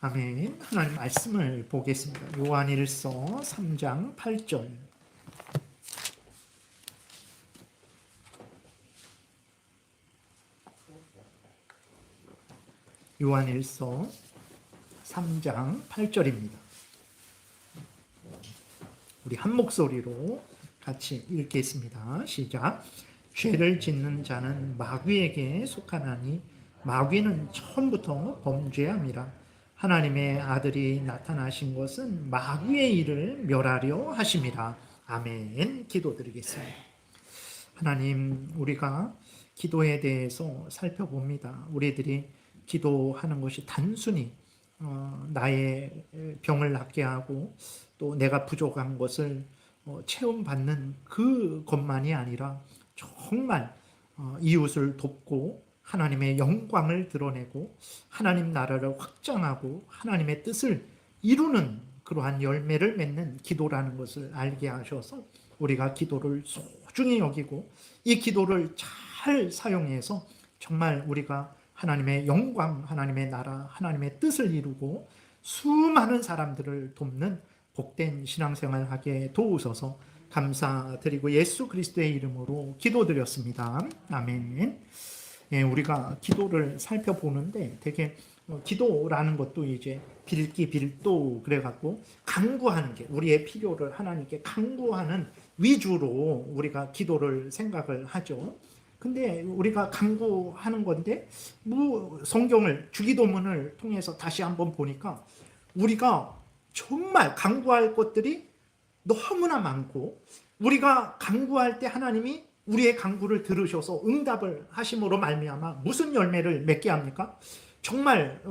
아멘. 하나님 말씀을 보겠습니다. 요한일서 3장 8절. 요한일서 3장 8절입니다. 우리 한 목소리로 같이 읽겠습니다. 시작. 죄를 짓는 자는 마귀에게 속하나니 마귀는 처음부터 범죄함이라. 하나님의 아들이 나타나신 것은 마귀의 일을 멸하려 하심이라. 아멘. 기도드리겠습니다. 하나님, 우리가 기도에 대해서 살펴봅니다. 우리들이 기도하는 것이 단순히 나의 병을 낫게 하고 또 내가 부족한 것을 체험받는 그것만이 아니라 정말 이웃을 돕고 하나님의 영광을 드러내고 하나님 나라를 확장하고 하나님의 뜻을 이루는 그러한 열매를 맺는 기도라는 것을 알게 하셔서 우리가 기도를 소중히 여기고 이 기도를 잘 사용해서 정말 우리가 하나님의 영광, 하나님의 나라, 하나님의 뜻을 이루고 수많은 사람들을 돕는 복된 신앙생활 하게 도우셔서 감사드리고 예수 그리스도의 이름으로 기도드렸습니다. 아멘. 예, 우리가 기도를 살펴보는데 되게 기도라는 것도 이제 빌기 빌도 그래갖고 간구하는 게 우리의 필요를 하나님께 간구하는 위주로 우리가 기도를 생각을 하죠. 근데 우리가 간구하는 건데 성경을 주기도문을 통해서 다시 한번 보니까 우리가 정말 간구할 것들이 너무나 많고 우리가 간구할 때 하나님이 우리의 간구를 들으셔서 응답을 하심으로 말미암아 무슨 열매를 맺게 합니까? 정말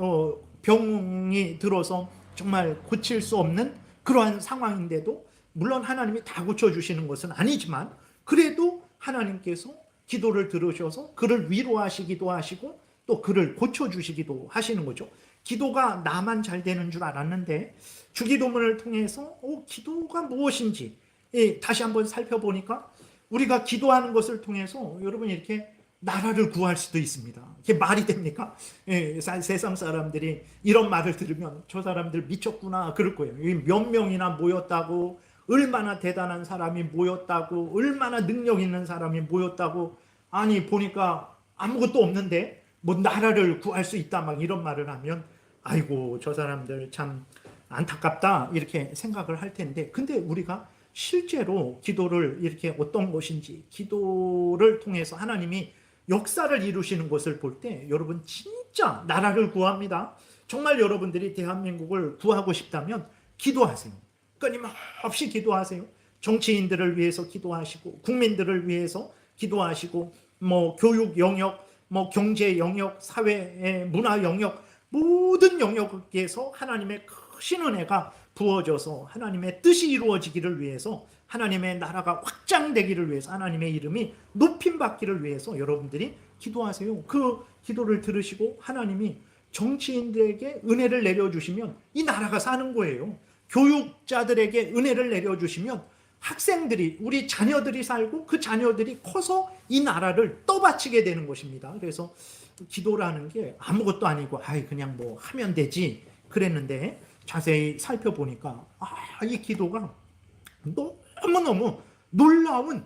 병이 들어서 정말 고칠 수 없는 그러한 상황인데도 물론 하나님이 다 고쳐주시는 것은 아니지만 그래도 하나님께서 기도를 들으셔서 그를 위로하시기도 하시고 또 그를 고쳐주시기도 하시는 거죠. 기도가 나만 잘 되는 줄 알았는데 주기도문을 통해서 기도가 무엇인지 다시 한번 살펴보니까 우리가 기도하는 것을 통해서 여러분 이렇게 나라를 구할 수도 있습니다. 이게 말이 됩니까? 세상 사람들이 이런 말을 들으면 저 사람들 미쳤구나 그럴 거예요. 몇 명이나 모였다고, 얼마나 대단한 사람이 모였다고, 얼마나 능력 있는 사람이 모였다고, 아니 보니까 아무것도 없는데 뭐 나라를 구할 수 있다 막 이런 말을 하면 아이고 저 사람들 참 안타깝다 이렇게 생각을 할 텐데, 근데 우리가 실제로 기도를 이렇게 어떤 것인지 기도를 통해서 하나님이 역사를 이루시는 것을 볼 때 여러분 진짜 나라를 구합니다. 정말 여러분들이 대한민국을 구하고 싶다면 기도하세요. 끊임없이 기도하세요. 정치인들을 위해서 기도하시고 국민들을 위해서 기도하시고 뭐 교육 영역, 뭐 경제 영역, 사회 문화 영역 모든 영역에서 하나님의 크신 은혜가 부어져서 하나님의 뜻이 이루어지기를 위해서 하나님의 나라가 확장되기를 위해서 하나님의 이름이 높임받기를 위해서 여러분들이 기도하세요. 그 기도를 들으시고 하나님이 정치인들에게 은혜를 내려주시면 이 나라가 사는 거예요. 교육자들에게 은혜를 내려주시면 학생들이 우리 자녀들이 살고 그 자녀들이 커서 이 나라를 떠받치게 되는 것입니다. 그래서 기도라는 게 아무것도 아니고 그냥 뭐 하면 되지 그랬는데 자세히 살펴보니까 이 기도가 너무너무 놀라운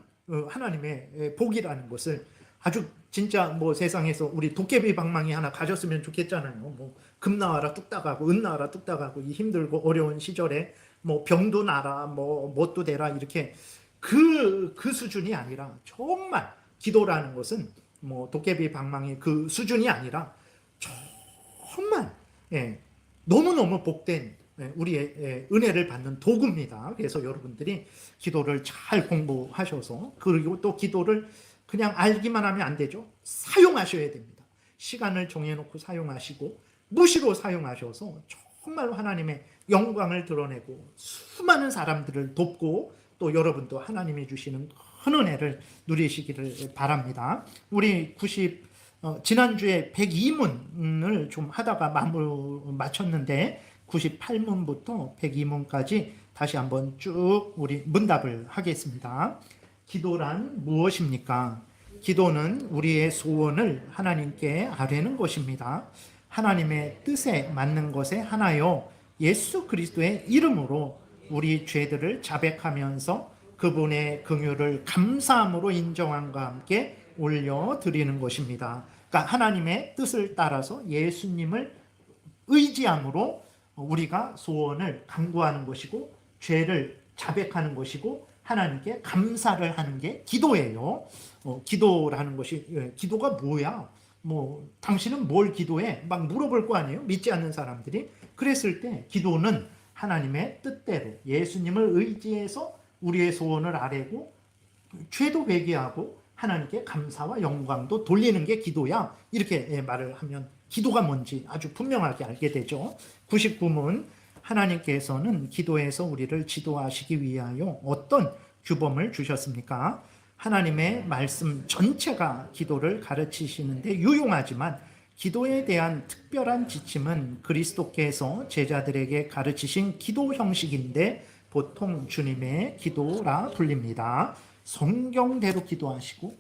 하나님의 복이라는 것을 아주 진짜 뭐 세상에서 우리 도깨비 방망이 하나 가졌으면 좋겠잖아요. 뭐 금 나와라 뚝딱 하고 은 나와라 뚝딱 하고 이 힘들고 어려운 시절에 뭐 병도 나라 뭐 뭣도 되라 이렇게 그 수준이 아니라 정말 기도라는 것은 뭐 도깨비 방망이 그 수준이 아니라 정말 너무너무 복된 우리의 은혜를 받는 도구입니다. 그래서 여러분들이 기도를 잘 공부하셔서 그리고 또 기도를 그냥 알기만 하면 안 되죠. 사용하셔야 됩니다. 시간을 정해놓고 사용하시고 무시로 사용하셔서 정말 하나님의 영광을 드러내고 수많은 사람들을 돕고 또 여러분도 하나님이 주시는 큰 은혜를 누리시기를 바랍니다. 우리 지난주에 102문을 좀 하다가 마쳤는데 98문부터 102문까지 다시 한번 쭉 우리 문답을 하겠습니다. 기도란 무엇입니까? 기도는 우리의 소원을 하나님께 아뢰는 것입니다. 하나님의 뜻에 맞는 것에 하나요 예수 그리스도의 이름으로 우리 죄들을 자백하면서 그분의 긍휼을 감사함으로 인정함과 함께 올려드리는 것입니다. 그러니까 하나님의 뜻을 따라서 예수님을 의지함으로 우리가 소원을 간구하는 것이고 죄를 자백하는 것이고 하나님께 감사를 하는 게 기도예요. 기도라는 것이 기도가 뭐야? 뭐 당신은 뭘 기도해? 막 물어볼 거 아니에요? 믿지 않는 사람들이. 그랬을 때 기도는 하나님의 뜻대로 예수님을 의지해서 우리의 소원을 아뢰고 죄도 회개하고 하나님께 감사와 영광도 돌리는 게 기도야. 이렇게 말을 하면 기도가 뭔지 아주 분명하게 알게 되죠. 99문 하나님께서는 기도에서 우리를 지도하시기 위하여 어떤 규범을 주셨습니까? 하나님의 말씀 전체가 기도를 가르치시는데 유용하지만 기도에 대한 특별한 지침은 그리스도께서 제자들에게 가르치신 기도 형식인데 보통 주님의 기도라 불립니다. 성경대로 기도하시고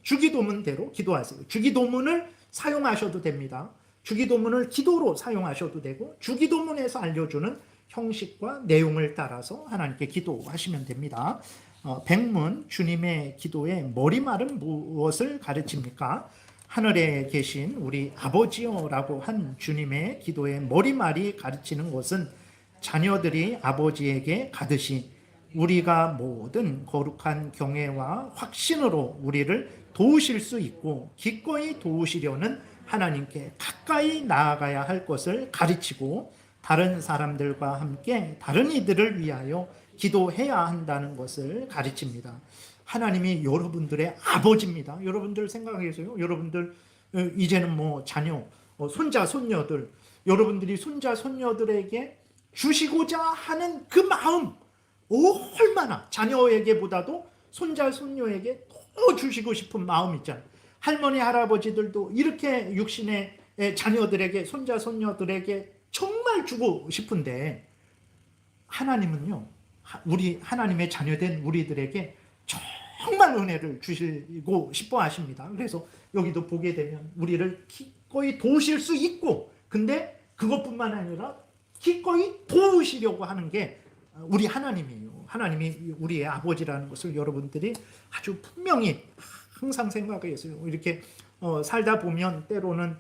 주기도문대로 기도하세요. 주기도문을 사용하셔도 됩니다. 주기도문을 기도로 사용하셔도 되고 주기도문에서 알려주는 형식과 내용을 따라서 하나님께 기도하시면 됩니다. 백문 주님의 기도의 머리말은 무엇을 가르칩니까? 하늘에 계신 우리 아버지여라고 한 주님의 기도의 머리말이 가르치는 것은 자녀들이 아버지에게 가듯이 우리가 모든 거룩한 경외와 확신으로 우리를 도우실 수 있고 기꺼이 도우시려는 하나님께 가까이 나아가야 할 것을 가르치고 다른 사람들과 함께 다른 이들을 위하여 기도해야 한다는 것을 가르칩니다. 하나님이 여러분들의 아버지입니다. 여러분들 생각하세요? 여러분들 이제는 뭐 자녀, 손자, 손녀들, 여러분들이 손자, 손녀들에게 주시고자 하는 그 마음 얼마나 자녀에게보다도 손자, 손녀에게 더 주시고 싶은 마음 있잖아요. 할머니, 할아버지들도 이렇게 육신의 자녀들에게, 손자, 손녀들에게 정말 주고 싶은데 하나님은요, 우리 하나님의 자녀된 우리들에게 정말 은혜를 주시고 싶어 하십니다. 그래서 여기도 보게 되면 우리를 기꺼이 도우실 수 있고, 근데 그것뿐만 아니라 기꺼이 도우시려고 하는 게 우리 하나님이에요. 하나님이 우리의 아버지라는 것을 여러분들이 아주 분명히 항상 생각해서요. 이렇게 살다 보면 때로는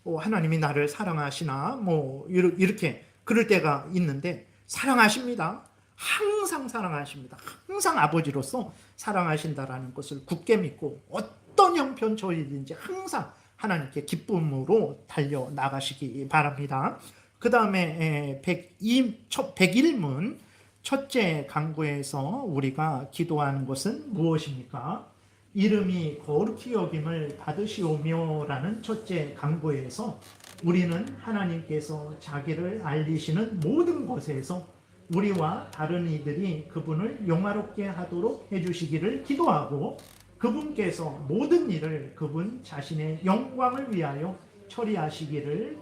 하나님이 나를 사랑하시나 뭐 이렇게 그럴 때가 있는데 사랑하십니다. 항상 사랑하십니다. 항상 아버지로서 사랑하신다라는 것을 굳게 믿고 어떤 형편처리든지 항상 하나님께 기쁨으로 달려나가시기 바랍니다. 그 다음에 101문 첫째 강구에서 우리가 기도하는 것은 무엇입니까? 이름이 거룩히 여김을 받으시오며 라는 첫째 강구에서 우리는 하나님께서 자기를 알리시는 모든 것에서 우리와 다른 이들이 그분을 영화롭게 하도록 해주시기를 기도하고 그분께서 모든 일을 그분 자신의 영광을 위하여 처리하시기를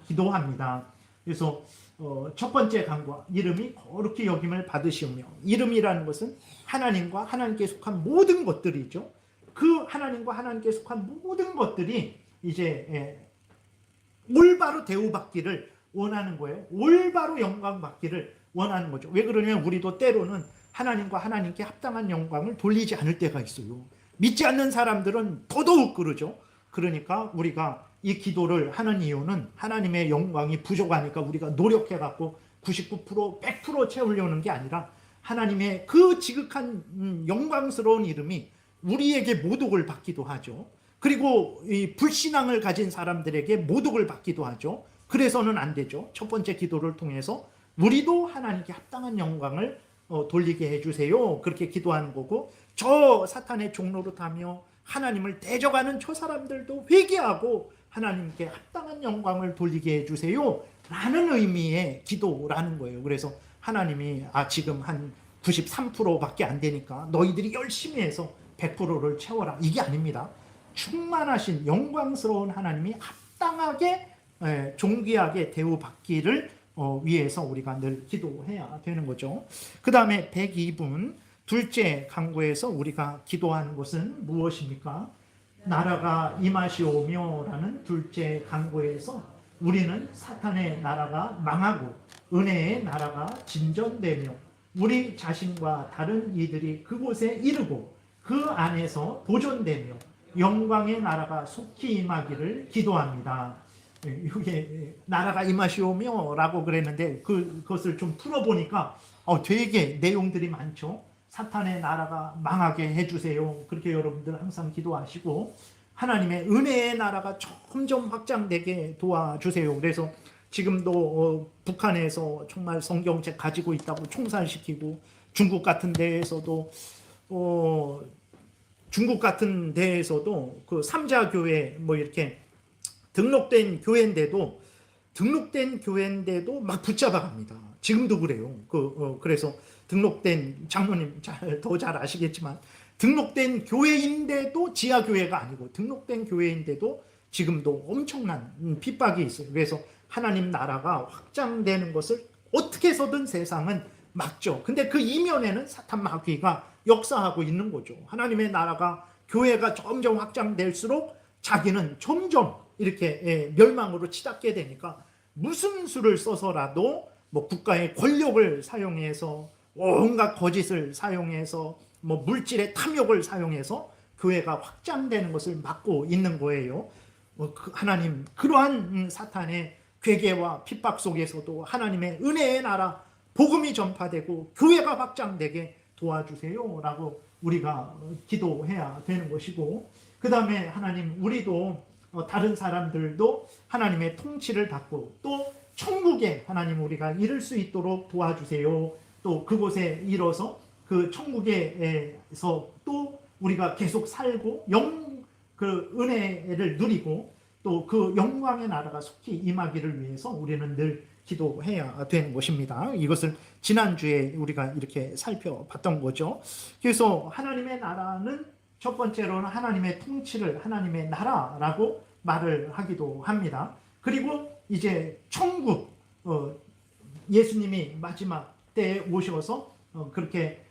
기도합니다. 그래서 첫 번째 강구, 이름이 거룩히 여김을 받으시오며, 이름이라는 것은 하나님과 하나님께 속한 모든 것들이죠. 그 하나님과 하나님께 속한 모든 것들이 이제 올바로 대우받기를 원하는 거예요. 올바로 영광받기를 원하는 거죠. 왜 그러냐면 우리도 때로는 하나님과 하나님께 합당한 영광을 돌리지 않을 때가 있어요. 믿지 않는 사람들은 더더욱 그러죠. 그러니까 우리가 이 기도를 하는 이유는 하나님의 영광이 부족하니까 우리가 노력해갖고 99%, 100% 채우려는 게 아니라 하나님의 그 지극한 영광스러운 이름이 우리에게 모독을 받기도 하죠. 그리고 이 불신앙을 가진 사람들에게 모독을 받기도 하죠. 그래서는 안 되죠. 첫 번째 기도를 통해서 우리도 하나님께 합당한 영광을 돌리게 해주세요. 그렇게 기도하는 거고, 저 사탄의 종노릇하며 하나님을 대적하는 저 사람들도 회개하고 하나님께 합당한 영광을 돌리게 해주세요 라는 의미의 기도라는 거예요. 그래서 하나님이 지금 한 93%밖에 안 되니까 너희들이 열심히 해서 100%를 채워라, 이게 아닙니다. 충만하신 영광스러운 하나님이 합당하게 존귀하게 대우받기를 위해서 우리가 늘 기도해야 되는 거죠. 그 다음에 102분 둘째 강구에서 우리가 기도하는 것은 무엇입니까? 나라가 임하시오며라는 둘째 강구에서 우리는 사탄의 나라가 망하고 은혜의 나라가 진전되며 우리 자신과 다른 이들이 그곳에 이르고 그 안에서 보존되며 영광의 나라가 속히 임하기를 기도합니다. 이게 나라가 임하시오며 라고 그랬는데 그것을 좀 풀어보니까 되게 내용들이 많죠. 사탄의 나라가 망하게 해주세요. 그렇게 여러분들 항상 기도하시고 하나님의 은혜의 나라가 점점 확장되게 도와주세요. 그래서 지금도 북한에서 정말 성경책 가지고 있다고 총살시키고 중국 같은 데에서도 그 삼자교회 뭐 이렇게 등록된 교회인데도 막 붙잡아갑니다. 지금도 그래요. 그래서 등록된 장로님 더 잘 아시겠지만 등록된 교회인데도 지하교회가 아니고 등록된 교회인데도 지금도 엄청난 핍박이 있어요. 그래서 하나님 나라가 확장되는 것을 어떻게 해서든 세상은 막죠. 근데 그 이면에는 사탄 마귀가 역사하고 있는 거죠. 하나님의 나라가 교회가 점점 확장될수록 자기는 점점 이렇게 멸망으로 치닫게 되니까 무슨 수를 써서라도 뭐 국가의 권력을 사용해서 온갖 거짓을 사용해서 뭐 물질의 탐욕을 사용해서 교회가 확장되는 것을 막고 있는 거예요. 하나님 그러한 사탄의 괴계와 핍박 속에서도 하나님의 은혜의 나라 복음이 전파되고 교회가 확장되게 도와주세요 라고 우리가 기도해야 되는 것이고, 그 다음에 하나님 우리도 다른 사람들도 하나님의 통치를 받고 또 천국에 하나님 우리가 이를 수 있도록 도와주세요. 또 그곳에 이뤄서 그 천국에서 또 우리가 계속 살고 그 은혜를 누리고 또 그 영광의 나라가 속히 임하기를 위해서 우리는 늘 기도해야 되는 것입니다. 이것을 지난주에 우리가 이렇게 살펴봤던 거죠. 그래서 하나님의 나라는 첫 번째로는 하나님의 통치를 하나님의 나라라고 말을 하기도 합니다. 그리고 이제 천국, 예수님이 마지막 때에 오셔서 그렇게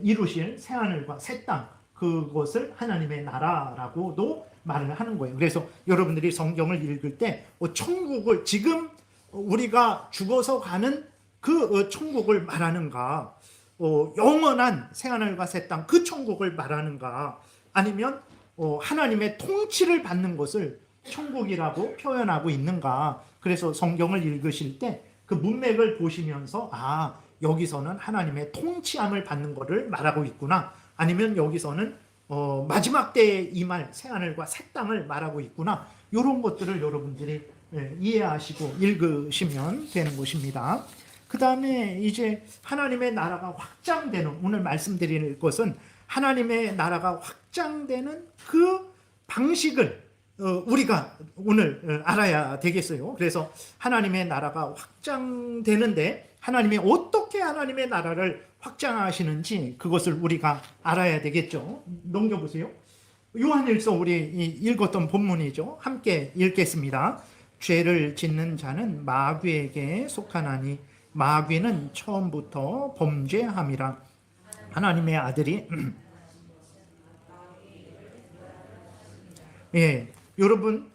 이루실 새하늘과 새 땅, 그것을 하나님의 나라라고도 말을 하는 거예요. 그래서 여러분들이 성경을 읽을 때 천국을 지금 우리가 죽어서 가는 그 천국을 말하는가, 영원한 새하늘과 새 땅 그 천국을 말하는가, 아니면 하나님의 통치를 받는 것을 천국이라고 표현하고 있는가. 그래서 성경을 읽으실 때 그 문맥을 보시면서 여기서는 하나님의 통치함을 받는 것을 말하고 있구나, 아니면 여기서는 마지막 때에 임할 새하늘과 새 땅을 말하고 있구나, 이런 것들을 여러분들이 이해하시고 읽으시면 되는 것입니다. 그 다음에 이제 하나님의 나라가 확장되는, 오늘 말씀드릴 것은 하나님의 나라가 확장되는 그 방식을 우리가 오늘 알아야 되겠어요. 그래서 하나님의 나라가 확장되는데 하나님이 어떻게 하나님의 나라를 확장하시는지 그것을 우리가 알아야 되겠죠. 넘겨보세요. 요한일서 우리 읽었던 본문이죠. 함께 읽겠습니다. 죄를 짓는 자는 마귀에게 속하나니 마귀는 처음부터 범죄함이라. 하나님의 아들이 여러분,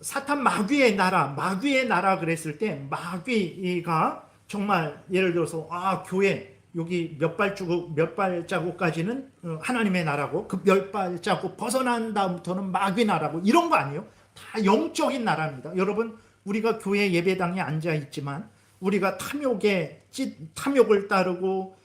사탄 마귀의 나라 그랬을 때 마귀가 정말 예를 들어서 교회 여기 몇 발자국까지는 하나님의 나라고 그 몇 발자국 벗어난 다음부터는 마귀 나라고, 이런 거 아니에요. 다 영적인 나라입니다. 여러분, 우리가 교회 예배당에 앉아 있지만 우리가 탐욕을 따르고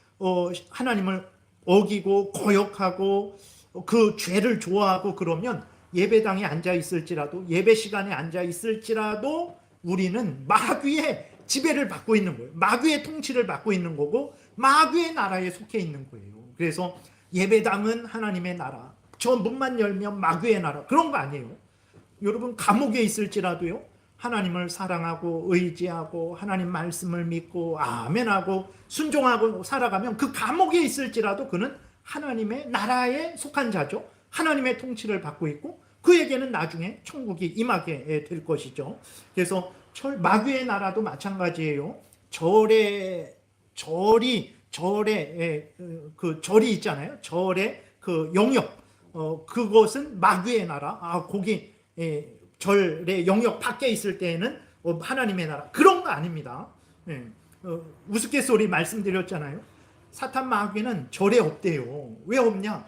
하나님을 어기고 거역하고 그 죄를 좋아하고 그러면 예배당에 앉아 있을지라도, 예배 시간에 앉아 있을지라도 우리는 마귀의 지배를 받고 있는 거예요. 마귀의 통치를 받고 있는 거고 마귀의 나라에 속해 있는 거예요. 그래서 예배당은 하나님의 나라, 저 문만 열면 마귀의 나라, 그런 거 아니에요. 여러분, 감옥에 있을지라도요, 하나님을 사랑하고 의지하고 하나님 말씀을 믿고 아멘하고 순종하고 살아가면 그 감옥에 있을지라도 그는 하나님의 나라에 속한 자죠. 하나님의 통치를 받고 있고 그에게는 나중에 천국이 임하게 될 것이죠. 그래서 마귀의 나라도 마찬가지예요. 절에 그 절이 있잖아요. 절의 그 영역, 그것은 마귀의 나라. 거기 절의 영역 밖에 있을 때에는 하나님의 나라. 그런 거 아닙니다. 예, 우스갯소리 말씀드렸잖아요. 사탄 마귀는 절에 없대요. 왜 없냐?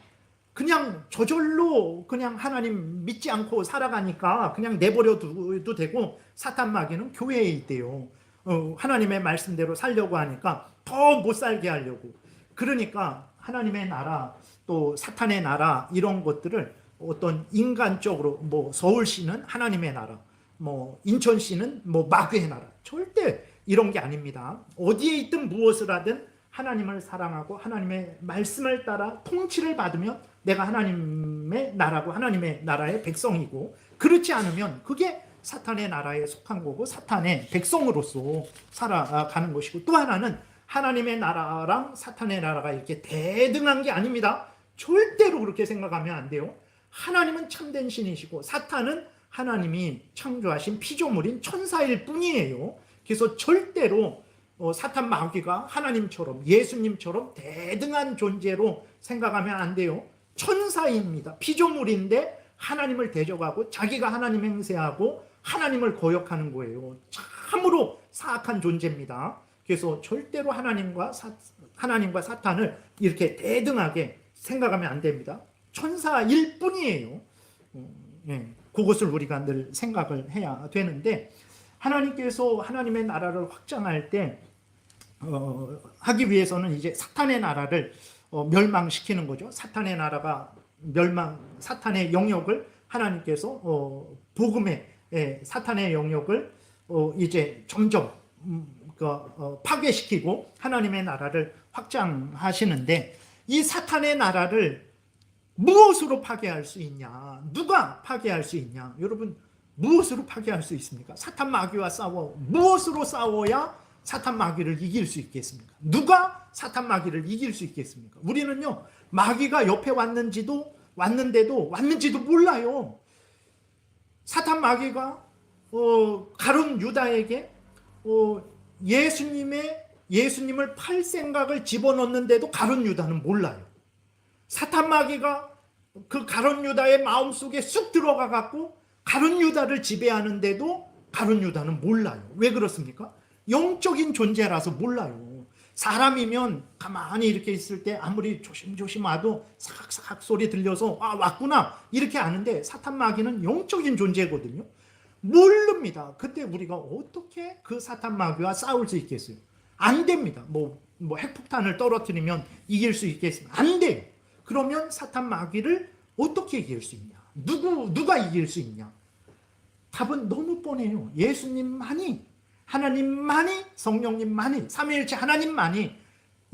그냥 저절로 그냥 하나님 믿지 않고 살아가니까 그냥 내버려둬도 되고, 사탄 마귀는 교회에 있대요. 하나님의 말씀대로 살려고 하니까 더 못 살게 하려고. 그러니까 하나님의 나라, 또 사탄의 나라, 이런 것들을 어떤 인간적으로, 뭐 서울시는 하나님의 나라, 뭐 인천시는 뭐 마귀의 나라, 절대 이런 게 아닙니다. 어디에 있든 무엇을 하든 하나님을 사랑하고 하나님의 말씀을 따라 통치를 받으면 내가 하나님의 나라고 하나님의 나라의 백성이고, 그렇지 않으면 그게 사탄의 나라에 속한 거고 사탄의 백성으로서 살아가는 것이고, 또 하나는 하나님의 나라랑 사탄의 나라가 이렇게 대등한 게 아닙니다. 절대로 그렇게 생각하면 안 돼요. 하나님은 참된 신이시고 사탄은 하나님이 창조하신 피조물인 천사일 뿐이에요. 그래서 절대로 사탄 마귀가 하나님처럼, 예수님처럼 대등한 존재로 생각하면 안 돼요. 천사입니다. 피조물인데 하나님을 대적하고 자기가 하나님 행세하고 하나님을 거역하는 거예요. 참으로 사악한 존재입니다. 그래서 절대로 하나님과 사탄을 이렇게 대등하게 생각하면 안 됩니다. 천사일 뿐이에요. 그것을 우리가 늘 생각을 해야 되는데, 하나님께서 하나님의 나라를 확장할 때 하기 위해서는 이제 사탄의 나라를 멸망시키는 거죠. 사탄의 나라가 사탄의 영역을 하나님께서 복음의 사탄의 영역을 이제 점점 파괴시키고 하나님의 나라를 확장하시는데, 이 사탄의 나라를 무엇으로 파괴할 수 있냐? 누가 파괴할 수 있냐? 여러분, 무엇으로 파괴할 수 있습니까? 사탄 마귀와 싸워. 무엇으로 싸워야 사탄 마귀를 이길 수 있겠습니까? 누가 사탄 마귀를 이길 수 있겠습니까? 우리는요, 마귀가 옆에 왔는지도 몰라요. 사탄 마귀가 가룟 유다에게 예수님을 팔 생각을 집어넣는데도 가룟 유다는 몰라요. 사탄 마귀가 그 가룟 유다의 마음속에 쑥 들어가 갖고 가룟 유다를 지배하는데도 가룟 유다는 몰라요. 왜 그렇습니까? 영적인 존재라서 몰라요. 사람이면 가만히 이렇게 있을 때 아무리 조심조심 와도 삭삭 소리 들려서 왔구나 이렇게 아는데, 사탄 마귀는 영적인 존재거든요. 모릅니다. 그때 우리가 어떻게 그 사탄 마귀와 싸울 수 있겠어요? 안 됩니다. 뭐 핵폭탄을 떨어뜨리면 이길 수 있겠습니까? 안 돼요. 그러면 사탄 마귀를 어떻게 이길 수 있냐? 누가 이길 수 있냐? 답은 너무 뻔해요. 예수님만이, 하나님만이, 성령님만이, 삼위일체 하나님만이,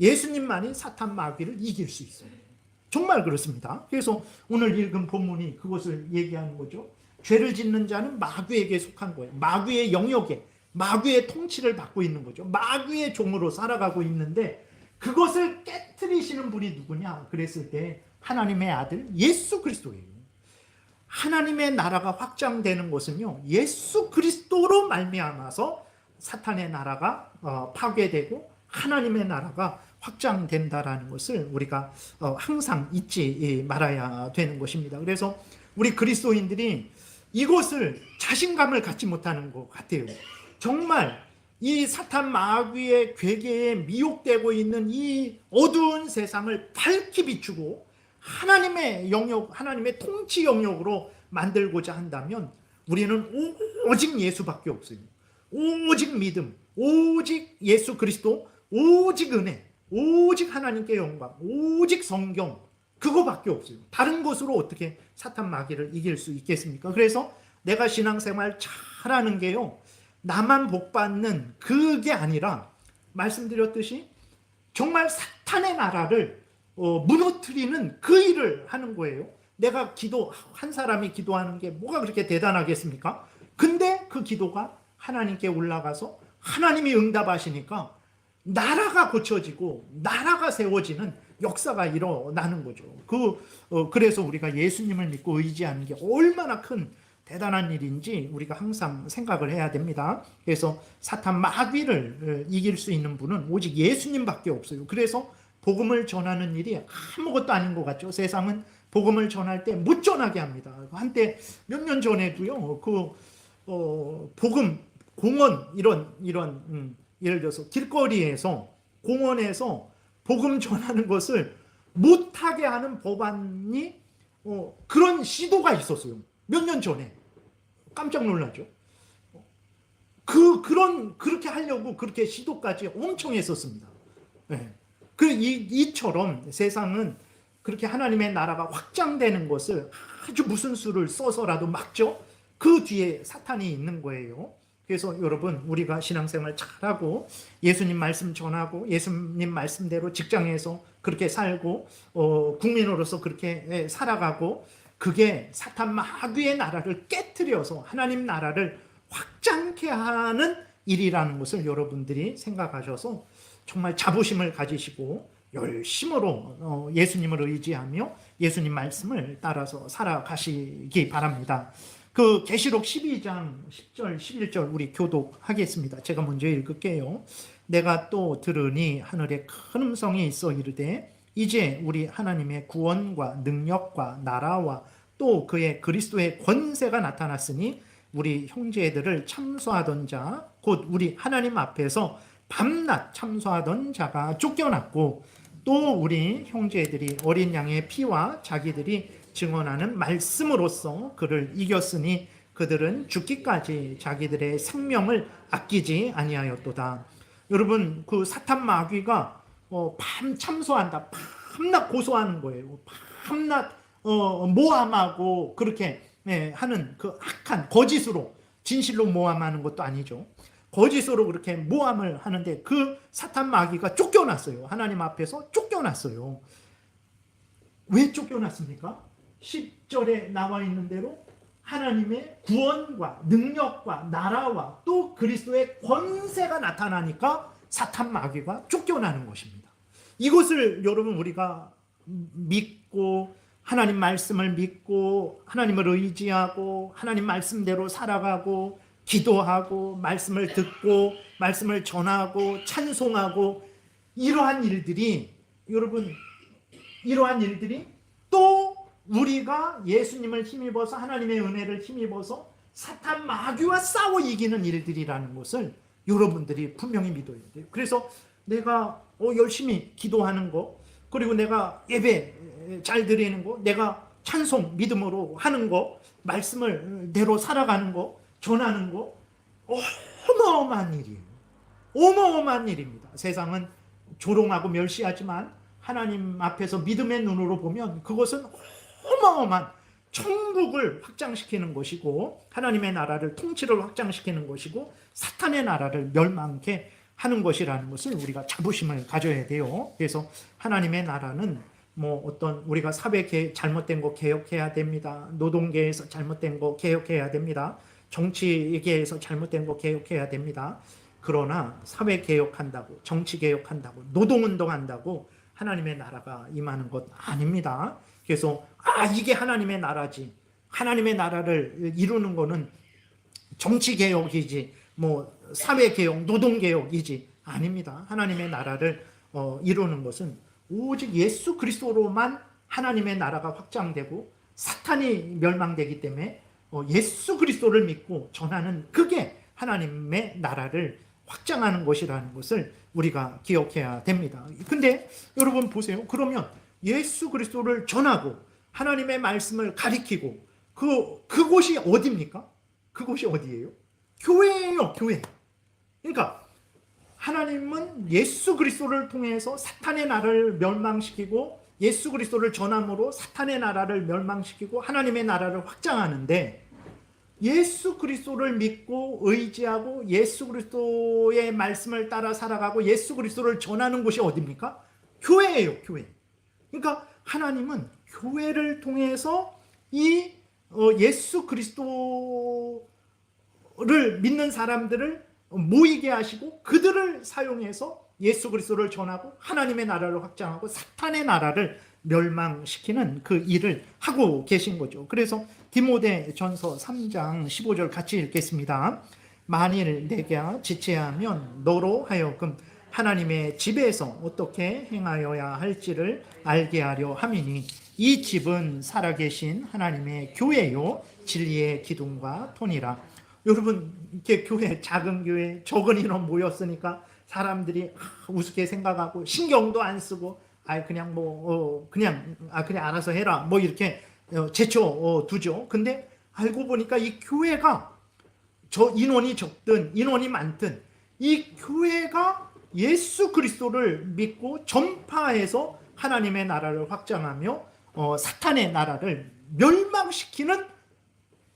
예수님만이 사탄 마귀를 이길 수 있어요. 정말 그렇습니다. 그래서 오늘 읽은 본문이 그것을 얘기하는 거죠. 죄를 짓는 자는 마귀에게 속한 거예요. 마귀의 영역에, 마귀의 통치를 받고 있는 거죠. 마귀의 종으로 살아가고 있는데, 그것을 깨트리시는 분이 누구냐? 그랬을 때 하나님의 아들 예수 그리스도예요. 하나님의 나라가 확장되는 것은요, 예수 그리스도로 말미암아서 사탄의 나라가 파괴되고 하나님의 나라가 확장된다라는 것을 우리가 항상 잊지 말아야 되는 것입니다. 그래서 우리 그리스도인들이 이것을 자신감을 갖지 못하는 것 같아요. 정말 이 사탄 마귀의 괴계에 미혹되고 있는 이 어두운 세상을 밝히 비추고 하나님의 영역, 하나님의 통치 영역으로 만들고자 한다면 우리는 오직 예수밖에 없어요. 오직 믿음, 오직 예수 그리스도, 오직 은혜, 오직 하나님께 영광, 오직 성경, 그거밖에 없어요. 다른 것으로 어떻게 사탄 마귀를 이길 수 있겠습니까? 그래서 내가 신앙생활 잘하는 게요, 나만 복받는 그게 아니라 말씀드렸듯이 정말 사탄의 나라를 무너뜨리는 그 일을 하는 거예요. 내가 한 사람이 기도하는 게 뭐가 그렇게 대단하겠습니까? 근데 그 기도가 하나님께 올라가서 하나님이 응답하시니까 나라가 고쳐지고 나라가 세워지는 역사가 일어나는 거죠. 그래서 우리가 예수님을 믿고 의지하는 게 얼마나 큰 대단한 일인지 우리가 항상 생각을 해야 됩니다. 그래서 사탄 마귀를 이길 수 있는 분은 오직 예수님밖에 없어요. 그래서 복음을 전하는 일이 아무것도 아닌 것 같죠. 세상은 복음을 전할 때 못 전하게 합니다. 한때 몇 년 전에도요, 복음 공원 예를 들어서 길거리에서 공원에서 복음 전하는 것을 못하게 하는 법안이 그런 시도가 있었어요. 몇 년 전에 깜짝 놀라죠. 그렇게 하려고 그렇게 시도까지 엄청 했었습니다. 네. 이처럼 세상은 그렇게 하나님의 나라가 확장되는 것을 아주 무슨 수를 써서라도 막죠. 그 뒤에 사탄이 있는 거예요. 그래서 여러분, 우리가 신앙생활 잘하고 예수님 말씀 전하고 예수님 말씀대로 직장에서 그렇게 살고 국민으로서 그렇게 살아가고, 그게 사탄 마귀의 나라를 깨트려서 하나님 나라를 확장케 하는 일이라는 것을 여러분들이 생각하셔서 정말 자부심을 가지시고 열심으로 예수님을 의지하며 예수님 말씀을 따라서 살아가시기 바랍니다. 그 계시록 12장 10절 11절 우리 교독하겠습니다. 제가 먼저 읽을게요. 내가 또 들으니 하늘에 큰 음성이 있어 이르되 이제 우리 하나님의 구원과 능력과 나라와 또 그의 그리스도의 권세가 나타났으니 우리 형제들을 참소하던 자 곧 우리 하나님 앞에서 밤낮 참소하던 자가 쫓겨났고, 또 우리 형제들이 어린 양의 피와 자기들이 증언하는 말씀으로써 그를 이겼으니 그들은 죽기까지 자기들의 생명을 아끼지 아니하였도다. 여러분, 그 사탄 마귀가 밤 참소한다, 밤낮 고소하는 거예요. 밤낮 모함하고 그렇게 하는 그 악한 거짓으로, 진실로 모함하는 것도 아니죠. 거짓으로 그렇게 모함을 하는데 그 사탄 마귀가 쫓겨났어요. 하나님 앞에서 쫓겨났어요. 왜 쫓겨났습니까? 10절에 나와 있는 대로 하나님의 구원과 능력과 나라와 또 그리스도의 권세가 나타나니까 사탄 마귀가 쫓겨나는 것입니다. 이것을 여러분, 우리가 믿고 하나님 말씀을 믿고 하나님을 의지하고 하나님 말씀대로 살아가고 기도하고 말씀을 듣고 말씀을 전하고 찬송하고, 이러한 일들이 또 우리가 예수님을 힘입어서 하나님의 은혜를 힘입어서 사탄 마귀와 싸워 이기는 일들이라는 것을 여러분들이 분명히 믿어야 돼요. 그래서 내가 열심히 기도하는 거, 그리고 내가 예배 잘 드리는 거, 내가 찬송 믿음으로 하는 거, 말씀을 대로 살아가는 거, 전하는 거, 어마어마한 일이에요. 어마어마한 일입니다. 세상은 조롱하고 멸시하지만 하나님 앞에서 믿음의 눈으로 보면 그것은 어마어마한 천국을 확장시키는 것이고 하나님의 나라를, 통치를 확장시키는 것이고 사탄의 나라를 멸망케 하는 것이라는 것을 우리가 자부심을 가져야 돼요. 그래서 하나님의 나라는 우리가 사회 잘못된 거 개혁해야 됩니다. 노동계에서 잘못된 거 개혁해야 됩니다. 정치계에서 잘못된 거 개혁해야 됩니다. 그러나 사회 개혁한다고, 정치 개혁한다고, 노동운동한다고 하나님의 나라가 임하는 것 아닙니다. 그래서 이게 하나님의 나라지, 하나님의 나라를 이루는 거는 정치 개혁이지 사회 개혁, 노동 개혁이지 아닙니다. 하나님의 나라를 이루는 것은 오직 예수 그리스도로만 하나님의 나라가 확장되고 사탄이 멸망되기 때문에 예수 그리스도를 믿고 전하는, 그게 하나님의 나라를 확장하는 것이라는 것을 우리가 기억해야 됩니다. 근데 여러분 보세요. 그러면 예수 그리스도를 전하고 하나님의 말씀을 가리키고 그곳이 어디입니까? 그곳이 어디예요? 교회예요. 교회. 그러니까 하나님은 예수 그리스도를 통해서 사탄의 나라를 멸망시키고 예수 그리스도를 전함으로 사탄의 나라를 멸망시키고 하나님의 나라를 확장하는데, 예수 그리스도를 믿고 의지하고 예수 그리스도의 말씀을 따라 살아가고 예수 그리스도를 전하는 곳이 어디입니까? 교회예요. 교회. 그러니까 하나님은 교회를 통해서 이 예수 그리스도를 믿는 사람들을 모이게 하시고 그들을 사용해서 예수 그리스도를 전하고 하나님의 나라를 확장하고 사탄의 나라를 멸망시키는 그 일을 하고 계신 거죠. 그래서 디모데전서 3장 15절 같이 읽겠습니다. 만일 내가 지체하면 너로 하여금 하나님의 집에서 어떻게 행하여야 할지를 알게 하려 함이니 이 집은 살아계신 하나님의 교회요 진리의 기둥과 톤이라. 여러분, 이렇게 교회, 작은 교회 적은 인원 모였으니까 사람들이 우습게 생각하고 신경도 안 쓰고 그냥 그냥 알아서 해라 뭐 이렇게 제쳐 두죠. 근데 알고 보니까 이 교회가 저 인원이 적든 인원이 많든 이 교회가 예수 그리스도를 믿고 전파해서 하나님의 나라를 확장하며 사탄의 나라를 멸망시키는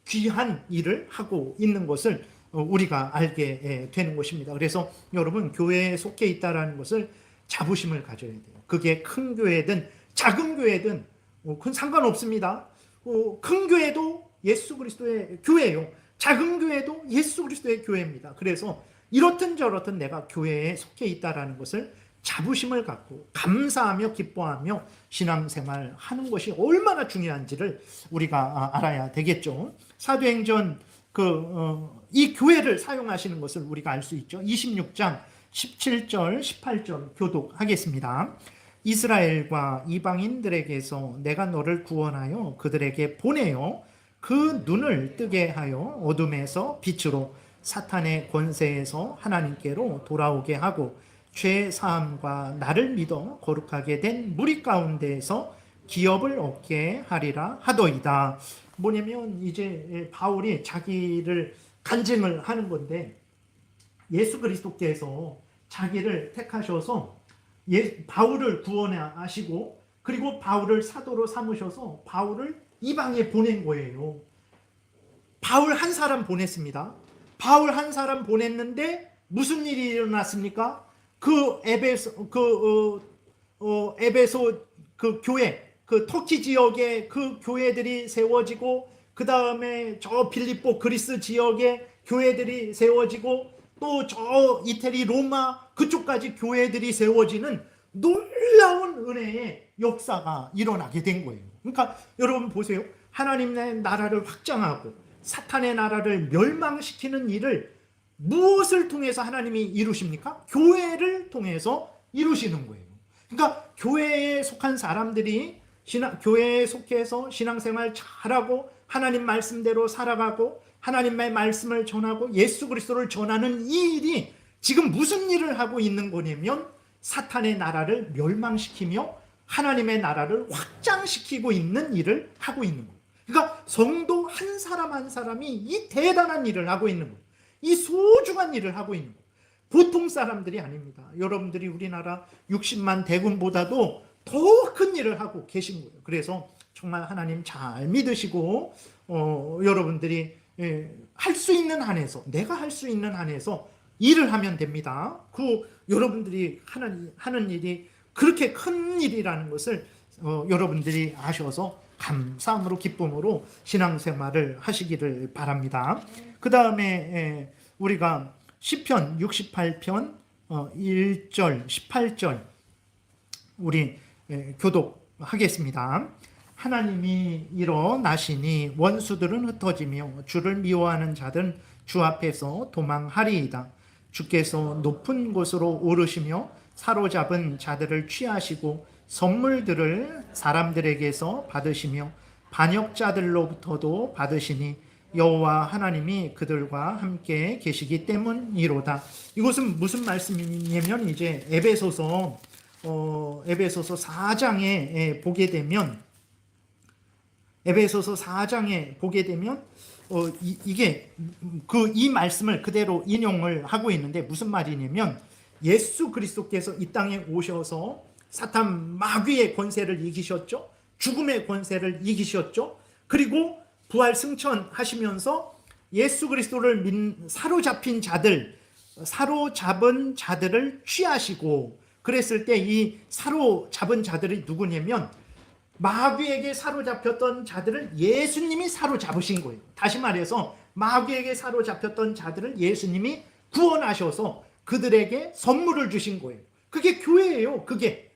귀한 일을 하고 있는 것을 우리가 알게 되는 것입니다. 그래서 여러분, 교회에 속해 있다는 것을 자부심을 가져야 돼요. 그게 큰 교회든 작은 교회든 그건 상관없습니다. 큰 교회도 예수 그리스도의 교회예요. 작은 교회도 예수 그리스도의 교회입니다. 그래서 이렇든 저렇든 내가 교회에 속해 있다는 것을 자부심을 갖고 감사하며 기뻐하며 신앙생활 하는 것이 얼마나 중요한지를 우리가 알아야 되겠죠. 사도행전 이 교회를 사용하시는 것을 우리가 알 수 있죠. 26장 17절 18절 교독하겠습니다. 이스라엘과 이방인들에게서 내가 너를 구원하여 그들에게 보내어 그 눈을 뜨게 하여 어둠에서 빛으로 사탄의 권세에서 하나님께로 돌아오게 하고 죄 사함과 나를 믿어 거룩하게 된 무리 가운데에서 기업을 얻게 하리라 하더이다. 뭐냐면 이제 바울이 자기를 간증을 하는 건데, 예수 그리스도께서 자기를 택하셔서 바울을 구원하시고 그리고 바울을 사도로 삼으셔서 바울을 이방에 보낸 거예요. 바울 한 사람 보냈습니다. 바울 한 사람 보냈는데 무슨 일이 일어났습니까? 그 에베소 그 교회, 그 터키 지역의 그 교회들이 세워지고, 그 다음에 저 빌립보 그리스 지역의 교회들이 세워지고, 또 저 이태리 로마 그쪽까지 교회들이 세워지는 놀라운 은혜의 역사가 일어나게 된 거예요. 그러니까 여러분 보세요. 하나님의 나라를 확장하고 사탄의 나라를 멸망시키는 일을 무엇을 통해서 하나님이 이루십니까? 교회를 통해서 이루시는 거예요. 그러니까 교회에 속한 사람들이 교회에 속해서 신앙생활 잘하고 하나님 말씀대로 살아가고 하나님의 말씀을 전하고 예수 그리스도를 전하는 이 일이 지금 무슨 일을 하고 있는 거냐면 사탄의 나라를 멸망시키며 하나님의 나라를 확장시키고 있는 일을 하고 있는 거예요. 그러니까 성도 한 사람 한 사람이 이 대단한 일을 하고 있는 거예요. 이 소중한 일을 하고 있는 거예요. 보통 사람들이 아닙니다. 여러분들이 우리나라 60만 대군보다도 더 큰 일을 하고 계신 거예요. 그래서 정말 하나님 잘 믿으시고 여러분들이 할 수 있는 한에서, 내가 할 수 있는 한에서 일을 하면 됩니다. 여러분들이 하는 일이 그렇게 큰 일이라는 것을 여러분들이 아셔서 감사함으로 기쁨으로 신앙생활을 하시기를 바랍니다. 그 다음에 우리가 시편 68편 1절 18절 우리 교독하겠습니다. 하나님이 일어나시니 원수들은 흩어지며 주를 미워하는 자들은 주 앞에서 도망하리이다. 주께서 높은 곳으로 오르시며 사로잡은 자들을 취하시고 선물들을 사람들에게서 받으시며 반역자들로부터도 받으시니 여호와 하나님이 그들과 함께 계시기 때문이로다. 이것은 무슨 말씀이냐면 이제 에베소서 4장에 보게 되면 이게 이 말씀을 그대로 인용을 하고 있는데 무슨 말이냐면 예수 그리스도께서 이 땅에 오셔서 사탄 마귀의 권세를 이기셨죠. 죽음의 권세를 이기셨죠. 그리고 부활 승천하시면서 예수 그리스도를 사로잡은 자들을 취하시고, 그랬을 때 이 사로잡은 자들이 누구냐면 마귀에게 사로잡혔던 자들을 예수님이 사로잡으신 거예요. 다시 말해서 마귀에게 사로잡혔던 자들을 예수님이 구원하셔서 그들에게 선물을 주신 거예요. 그게 교회예요. 그게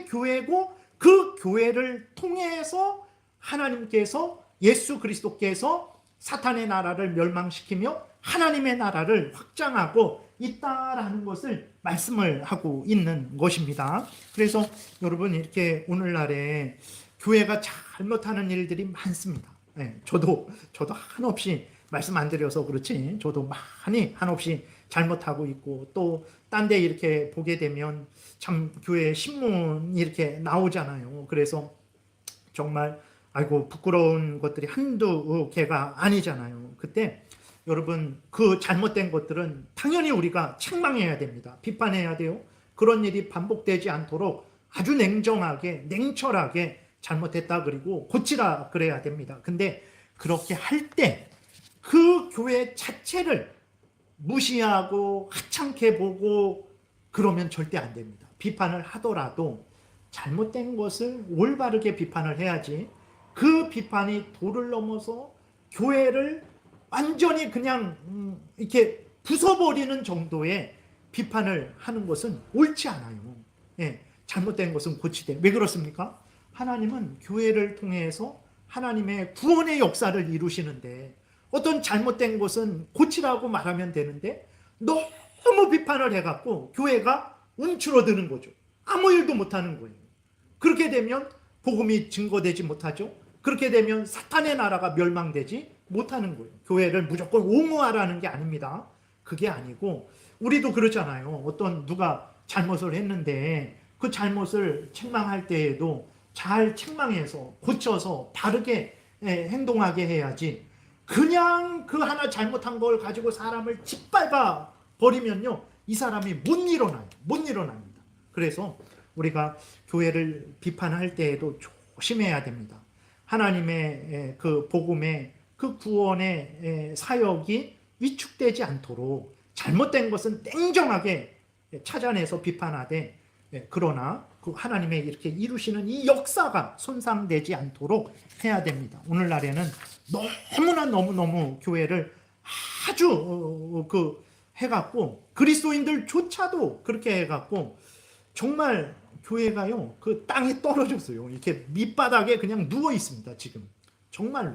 교회고, 그 교회를 통해서 하나님께서, 예수 그리스도께서 사탄의 나라를 멸망시키며 하나님의 나라를 확장하고 있다라는 것을 말씀을 하고 있는 것입니다. 그래서 여러분, 이렇게 오늘날에 교회가 잘못하는 일들이 많습니다. 예, 저도 한없이 말씀 안 드려서 그렇지, 저도 많이 한없이 잘못하고 있고, 또 딴 데 이렇게 보게 되면 참 교회 신문이 이렇게 나오잖아요. 그래서 정말 아이고 부끄러운 것들이 한두 개가 아니잖아요. 그때 여러분 그 잘못된 것들은 당연히 우리가 책망해야 됩니다. 비판해야 돼요. 그런 일이 반복되지 않도록 아주 냉정하게 냉철하게 잘못했다 그리고 고치라 그래야 됩니다. 근데 그렇게 할 때 그 교회 자체를 무시하고 하찮게 보고 그러면 절대 안 됩니다. 비판을 하더라도 잘못된 것을 올바르게 비판을 해야지, 그 비판이 도를 넘어서 교회를 완전히 그냥 이렇게 부숴버리는 정도의 비판을 하는 것은 옳지 않아요. 예, 잘못된 것은 고치되. 왜 그렇습니까? 하나님은 교회를 통해서 하나님의 구원의 역사를 이루시는데 어떤 잘못된 것은 고치라고 말하면 되는데 너무 비판을 해갖고 교회가 움츠러드는 거죠. 아무 일도 못하는 거예요. 그렇게 되면 복음이 증거되지 못하죠. 그렇게 되면 사탄의 나라가 멸망되지 못하는 거예요. 교회를 무조건 옹호하라는 게 아닙니다. 그게 아니고 우리도 그렇잖아요. 어떤 누가 잘못을 했는데 그 잘못을 책망할 때에도 잘 책망해서 고쳐서 바르게 행동하게 해야지, 그냥 그 하나 잘못한 걸 가지고 사람을 짓밟아 버리면요, 이 사람이 못 일어나요. 못 일어납니다. 그래서 우리가 교회를 비판할 때에도 조심해야 됩니다. 하나님의 그 복음의 그 구원의 사역이 위축되지 않도록 잘못된 것은 냉정하게 찾아내서 비판하되, 그러나 그 하나님의 이렇게 이루시는 이 역사가 손상되지 않도록 해야 됩니다. 오늘날에는 너무너무 교회를 아주 해갖고 그리스도인들조차도 그렇게 해갖고 정말 교회가요 그 땅에 떨어졌어요. 이렇게 밑바닥에 그냥 누워 있습니다. 지금 정말로.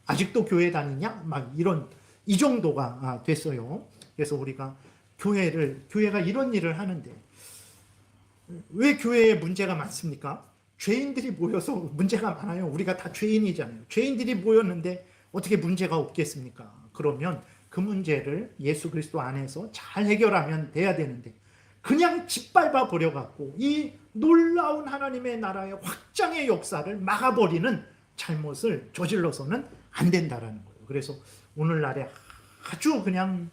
아직도 교회 다니냐? 막 이런 이 정도가 됐어요. 그래서 우리가 교회가 이런 일을 하는데 왜 교회에 문제가 많습니까? 죄인들이 모여서 문제가 많아요. 우리가 다 죄인이잖아요. 죄인들이 모였는데 어떻게 문제가 없겠습니까? 그러면 그 문제를 예수 그리스도 안에서 잘 해결하면 돼야 되는데 그냥 짓밟아 버려갖고 이 놀라운 하나님의 나라의 확장의 역사를 막아버리는 잘못을 저질러서는 안 된다라는 거예요. 그래서 오늘날에 아주 그냥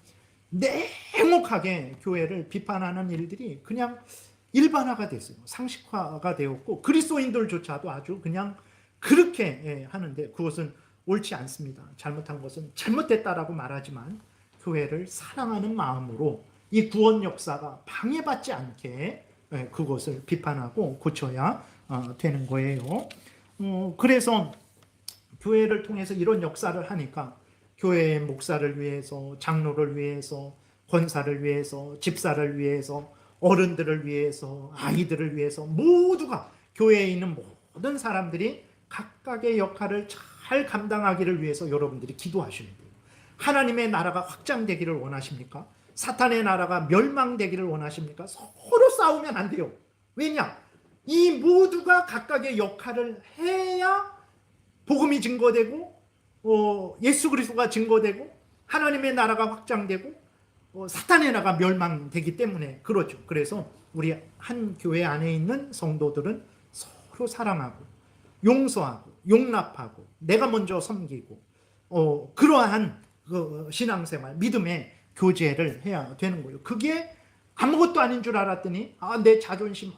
냉혹하게 교회를 비판하는 일들이 그냥 일반화가 됐어요. 상식화가 되었고 그리스도인들조차도 아주 그냥 그렇게 하는데 그것은 옳지 않습니다. 잘못한 것은 잘못됐다라고 말하지만 교회를 사랑하는 마음으로 이 구원 역사가 방해받지 않게 그것을 비판하고 고쳐야 되는 거예요. 그래서 교회를 통해서 이런 역사를 하니까 교회의 목사를 위해서, 장로를 위해서, 권사를 위해서, 집사를 위해서, 어른들을 위해서, 아이들을 위해서 모두가 교회에 있는 모든 사람들이 각각의 역할을 잘 감당하기를 위해서 여러분들이 기도하시는 거예요. 하나님의 나라가 확장되기를 원하십니까? 사탄의 나라가 멸망되기를 원하십니까? 서로 싸우면 안 돼요. 왜냐? 이 모두가 각각의 역할을 해야 복음이 증거되고 예수 그리스도가 증거되고 하나님의 나라가 확장되고 사탄의 나라가 멸망되기 때문에 그렇죠. 그래서 우리 한 교회 안에 있는 성도들은 서로 사랑하고 용서하고 용납하고 내가 먼저 섬기고 그러한 그 신앙생활, 믿음의 교제를 해야 되는 거예요. 그게 아무것도 아닌 줄 알았더니 내 자존심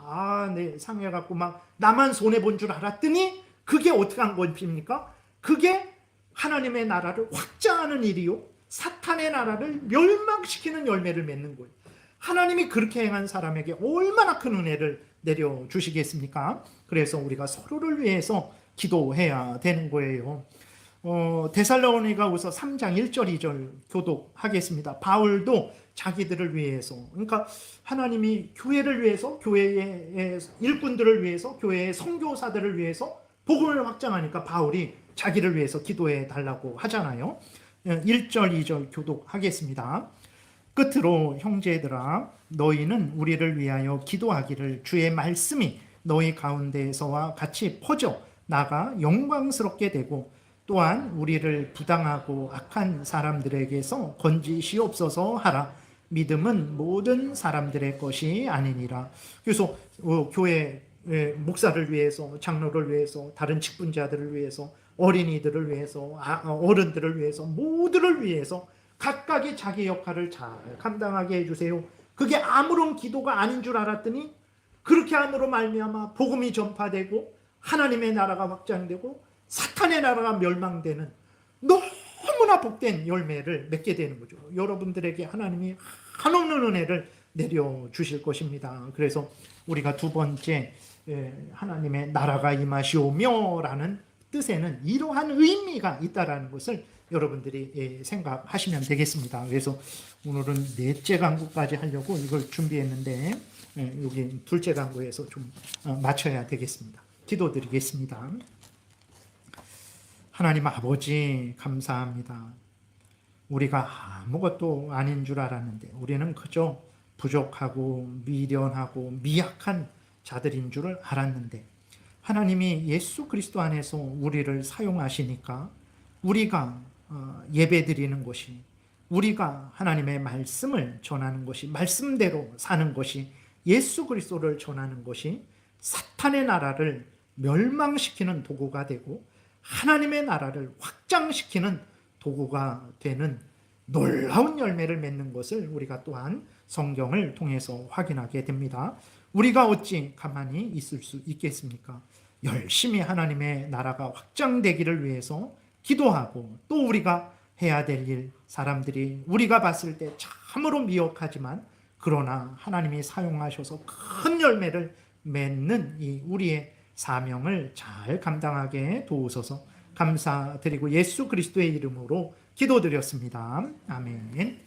내 상해갖고 막 나만 손해본 줄 알았더니 그게 어떻게 한 것입니까? 그게 하나님의 나라를 확장하는 일이요 사탄의 나라를 멸망시키는 열매를 맺는 거예요. 하나님이 그렇게 행한 사람에게 얼마나 큰 은혜를 내려주시겠습니까? 그래서 우리가 서로를 위해서 기도해야 되는 거예요. 데살로니가후서 3장 1절 2절 교독하겠습니다. 바울도 자기들을 위해서, 그러니까 하나님이 교회를 위해서, 교회의 일꾼들을 위해서, 교회의 선교사들을 위해서 복음을 확장하니까 바울이 자기를 위해서 기도해 달라고 하잖아요. 1절 2절 교독하겠습니다. 끝으로 형제들아 너희는 우리를 위하여 기도하기를 주의 말씀이 너희 가운데에서와 같이 퍼져 나가 영광스럽게 되고 또한 우리를 부당하고 악한 사람들에게서 건지시옵소서 하라. 믿음은 모든 사람들의 것이 아니니라. 그래서 교회 목사를 위해서, 장로를 위해서, 다른 직분자들을 위해서, 어린이들을 위해서, 어른들을 위해서, 모두를 위해서 각각의 자기 역할을 잘 감당하게 해주세요. 그게 아무런 기도가 아닌 줄 알았더니 그렇게 함으로 말미암아 복음이 전파되고 하나님의 나라가 확장되고 사탄의 나라가 멸망되는 너무나 복된 열매를 맺게 되는 거죠. 여러분들에게 하나님이 한없는 은혜를 내려주실 것입니다. 그래서 우리가 두 번째 하나님의 나라가 임하시오며 라는 뜻에는 이러한 의미가 있다는 것을 여러분들이 생각하시면 되겠습니다. 그래서 오늘은 넷째 강구까지 하려고 이걸 준비했는데 여기 둘째 강구에서 좀 맞춰야 되겠습니다. 기도드리겠습니다. 하나님 아버지 감사합니다. 우리가 아무것도 아닌 줄 알았는데 우리는 그저 부족하고 미련하고 미약한 자들인 줄 알았는데 하나님이 예수 그리스도 안에서 우리를 사용하시니까 우리가 예배드리는 것이, 우리가 하나님의 말씀을 전하는 것이, 말씀대로 사는 것이, 예수 그리스도를 전하는 것이 사탄의 나라를 멸망시키는 도구가 되고 하나님의 나라를 확장시키는 도구가 되는 놀라운 열매를 맺는 것을 우리가 또한 성경을 통해서 확인하게 됩니다. 우리가 어찌 가만히 있을 수 있겠습니까? 열심히 하나님의 나라가 확장되기를 위해서 기도하고 또 우리가 해야 될 일, 사람들이 우리가 봤을 때 참으로 미혹하지만 그러나 하나님이 사용하셔서 큰 열매를 맺는 이 우리의 사명을 잘 감당하게 도우소서. 감사드리고 예수 그리스도의 이름으로 기도드렸습니다. 아멘.